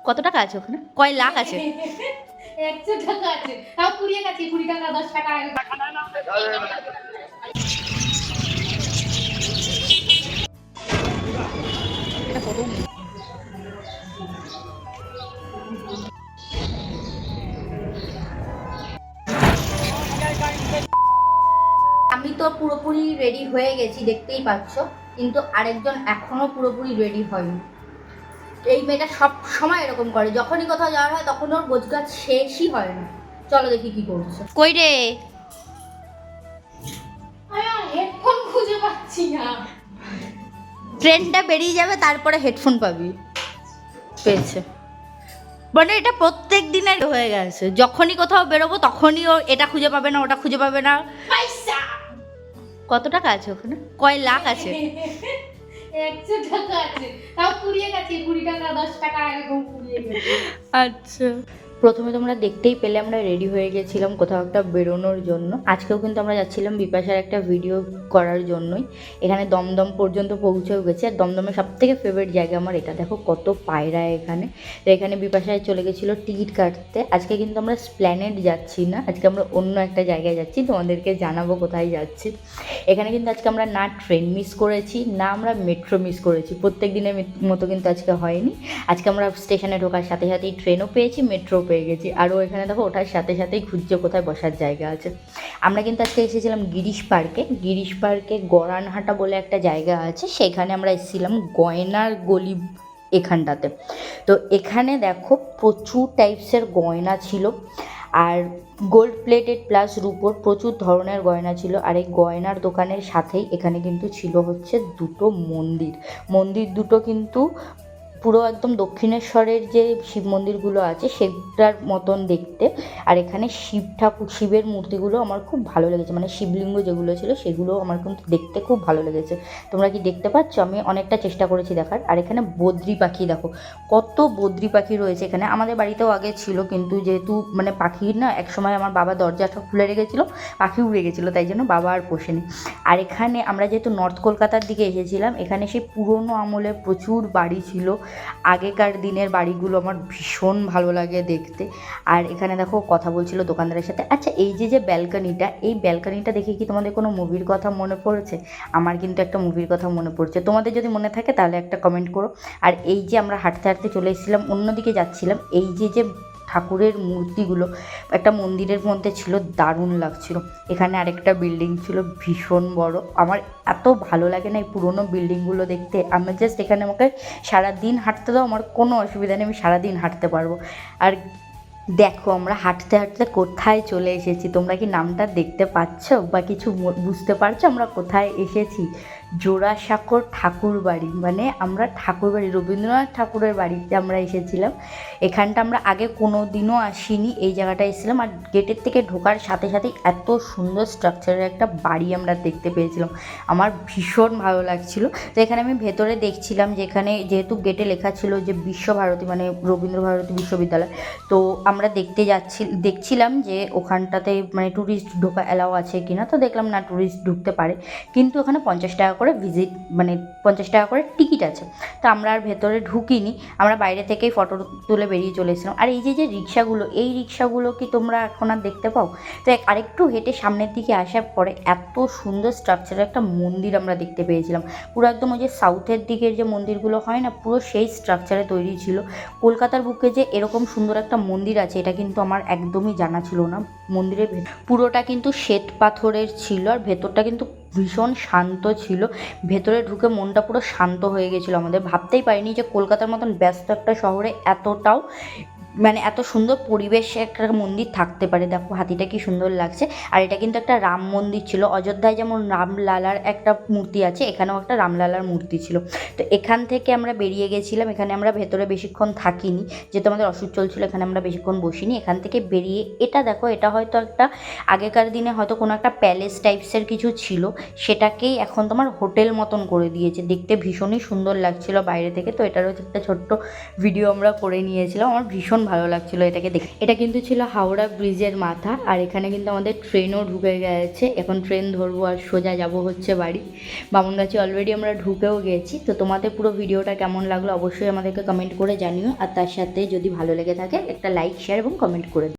কত টাকা আছে ওখানে? কয় লাখ আছে? 100 টাকা আছে, তাও কুড়িয়ে গেছে, 20 টাকা 10 টাকা। আমি তো পুরোপুরি রেডি হয়ে গেছি, দেখতেই পাচ্ছ, কিন্তু আরেকজন এখনো পুরোপুরি রেডি হয়নি। এই মেয়েটা সব সময় এরকম করে, যখনই কোথাও যাওয়ার হয় তখন ওর গোছগাছ শেষই হয় না। চলো দেখি কি করছে। কই রে? হেডফোন খুঁজে পাচ্ছি না। ট্রেনটা বেরিয়ে যাবে তারপরে হেডফোন পাবি। পেয়েছে মানে এটা প্রত্যেক দিনের হয়ে গেছে, যখনই কোথাও বেরোবো তখনই ও এটা খুঁজে পাবে না, ওটা খুঁজে পাবে না। পয়সা কত টাকা আছে ওখানে? কয় লাখ আছে? 100 টাকা আছে, তাও কুড়িয়ে গেছে, 20 টাকা 10 টাকা এরকম কুড়িয়ে গেছে। আচ্ছা, প্রথমে তোমরা দেখতেই পেলে আমরা রেডি হয়ে গেছিলাম কোথাও একটা বেরোনোর জন্য। আজকেও কিন্তু আমরা যাচ্ছিলাম বিপাশার একটা ভিডিও করার জন্যই। এখানে দমদম পর্যন্ত পৌঁছেও গেছে, আর দমদমের সবথেকে ফেভারিট জায়গা আমার এটা। দেখো কত পায়রা এখানে। তো এখানে বিপাশায় চলে গেছিলো টিকিট কাটতে। আজকে কিন্তু আমরা স্প্ল্যানেড যাচ্ছি না, আজকে আমরা অন্য একটা জায়গায় যাচ্ছি, তোমাদেরকে জানাবো কোথায় যাচ্ছি। এখানে কিন্তু আজকে আমরা না ট্রেন মিস করেছি, না আমরা মেট্রো মিস করেছি। প্রত্যেক দিনের মতো কিন্তু আজকে হয়নি। আজকে আমরা স্টেশনে ঢোকার সাথে সাথেই ট্রেনও পেয়েছি, মেট্রো পেয়ে গেছি। আর ও এখানে দেখো ওঠার সাথে সাথেই খুঁজছে কোথায় বসার জায়গা আছে। আমরা কিন্তু আজকে এসেছিলাম গিরিশ পার্কে। গিরিশ পার্কে গড়ানহাটা বলে একটা জায়গা আছে, সেখানে আমরা এসেছিলাম গয়নার গলি এখানটাতে। তো এখানে দেখো প্রচুর টাইপসের গয়না ছিল, আর গোল্ড প্লেটেড প্লাস রুপোর প্রচুর ধরনের গয়না ছিল। আর এই গয়নার দোকানের সাথেই এখানে কিন্তু ছিল হচ্ছে দুটো মন্দির দুটো কিন্তু পুরো একদম দক্ষিণেশ্বরের যে শিব মন্দিরগুলো আছে সেটার মতন দেখতে। আর এখানে শিবের মূর্তিগুলো আমার খুব ভালো লেগেছে, মানে শিবলিঙ্গ যেগুলো ছিল সেগুলো আমার কিন্তু দেখতে খুব ভালো লেগেছে। তোমরা কি দেখতে পাচ্ছ? আমি অনেকটা চেষ্টা করেছি দেখার। আর এখানে বদ্রি পাখি দেখো, কত বদ্রি পাখি রয়েছে এখানে। আমাদের বাড়িতেও আগে ছিল, কিন্তু যেহেতু মানে পাখির না একসময় আমার বাবা দরজাটা খুলে রেখেছিলো, পাখি উড়ে গেছিলো, তাই জন্য বাবা আর পোষেনি। আর এখানে আমরা যেহেতু নর্থ কলকাতার দিকে এসেছিলাম, এখানে সেই পুরনো আমলে প্রচুর বাড়ি ছিল। আগেকার দিনের বাড়িগুলো আমার ভীষণ ভালো লাগে দেখতে। আর এখানে দেখো কথা বলছিল দোকানদারের সাথে। আচ্ছা, এই যে ব্যালকনিটা, এই ব্যালকনিটা দেখে কি তোমাদের কোনো মুভির কথা মনে পড়েছে? আমার কিন্তু একটা মুভির কথা মনে পড়ছে, তোমাদের যদি মনে থাকে তাহলে একটা কমেন্ট করো। আর এই যে আমরা হাঁটতে হাঁটতে চলে এসেছিলাম, অন্যদিকে যাচ্ছিলাম, এই যে ঠাকুরের মূর্তিগুলো একটা মন্দিরের মধ্যে ছিল, দারুণ লাগছিল। এখানে আরেকটা বিল্ডিং ছিল ভীষণ বড়। আমার এত ভালো লাগে না এই পুরোনো বিল্ডিংগুলো দেখতে। আমার জাস্ট এখানে আমাকে সারাদিন হাঁটতে দাও, আমার কোনো অসুবিধা নেই, আমি সারাদিন হাঁটতে পারবো। আর দেখো আমরা হাঁটতে হাঁটতে কোথায় চলে এসেছি, তোমরা কি নামটা দেখতে পাচ্ছ বা কিছু বুঝতে পারছো আমরা কোথায় এসেছি? জোড়াসাঁকোর ঠাকুর বাড়ি, মানে আমরা ঠাকুর বাড়ি, রবীন্দ্রনাথ ঠাকুরের বাড়িতে আমরা এসেছিলাম। এখানটা আমরা আগে কোনো দিনও আসিনি, এই জায়গাটায় এসেছিলাম। আর গেটের থেকে ঢোকার সাথে সাথেই এত সুন্দর স্ট্রাকচারের একটা বাড়ি আমরা দেখতে পেয়েছিলাম, আমার ভীষণ ভালো লাগছিল। তো এখানে আমি ভেতরে দেখছিলাম, যেখানে যেহেতু গেটে লেখা ছিল যে বিশ্বভারতী, মানে রবীন্দ্রভারতী বিশ্ববিদ্যালয়, তো আমরা দেখছিলাম যে ওখানটাতে মানে ট্যুরিস্ট ঢোকা অ্যালাও আছে কিনা। তো দেখলাম না, ট্যুরিস্ট ঢুকতে পারে, কিন্তু ওখানে 50 টাকা করে ভিজিট, মানে 50 টাকা করে টিকিট আছে। তো আমরা আর ভেতরে ঢুকিনি, আমরা বাইরে থেকেই ফটো তুলে বেরিয়ে চলে এসেছিলাম। আর এই যে রিক্সাগুলো, এই রিক্সাগুলো কি তোমরা এখন আর দেখতে পাও? তো আরেকটু হেঁটে সামনের দিকে আসার পরে এত সুন্দর স্ট্রাকচারের একটা মন্দির আমরা দেখতে পেয়েছিলাম, পুরো একদম ওই যে সাউথের দিকের যে মন্দিরগুলো হয় না, পুরো সেই স্ট্রাকচারে তৈরি ছিল। কলকাতার বুকে যে এরকম সুন্দর একটা মন্দির আছে এটা কিন্তু আমার একদমই জানা ছিল না। মন্দিরের পুরোটা কিন্তু শ্বেত পাথরের ছিল, আর ভেতরটা কিন্তু ভীষণ শান্ত ছিল। ভেতরে ঢুকে মনটা পুরো শান্ত হয়ে গেছিলো আমাদের। ভাবতেই পারিনি যে কলকাতার মতন ব্যস্ত একটা শহরে এতটাও মানে এত সুন্দর পরিবেশে একটা মন্দির থাকতে পারে। দেখো হাতিটা কি সুন্দর লাগছে। আর এটা কিন্তু একটা রাম মন্দির ছিল, অযোধ্যায় যেমন রামলালার একটা মূর্তি আছে, এখানেও একটা রামলালার মূর্তি ছিল। তো এখান থেকে আমরা বেরিয়ে গেছিলাম, এখানে আমরা ভেতরে বেশিক্ষণ থাকিনি, যেহেতু আমাদের ওষুধ চলছিল, এখানে আমরা বেশিক্ষণ বসিনি। এখান থেকে বেরিয়ে এটা দেখো, এটা হয়তো একটা আগেকার দিনে হয়তো কোনো একটা প্যালেস টাইপসের কিছু ছিল, সেটাকেই এখন তোমার হোটেল মতন করে দিয়েছে। দেখতে ভীষণই সুন্দর লাগছিল বাইরে থেকে। তো এটারও একটা ছোট্ট ভিডিও আমরা করে নিয়েছিলাম, আমার ভীষণ ভালো লাগছিল এটাকে দেখে। এটা কিন্তু ছিল হাওড়া ব্রিজের মাথা, আর এখানে কিন্তু আমাদের ট্রেনও ঢুকে গেছে। এখন ট্রেন ধরবো আর সোজা যাব হচ্ছে বাড়ি। বামুনগাছি অলরেডি আমরা ঢুকেও গেছি। তো তোমাদের পুরো ভিডিওটা কেমন লাগলো অবশ্যই আমাদেরকে কমেন্ট করে জানিও, আর তার সাথে যদি ভালো লেগে থাকে একটা লাইক, শেয়ার এবং কমেন্ট করে দিও।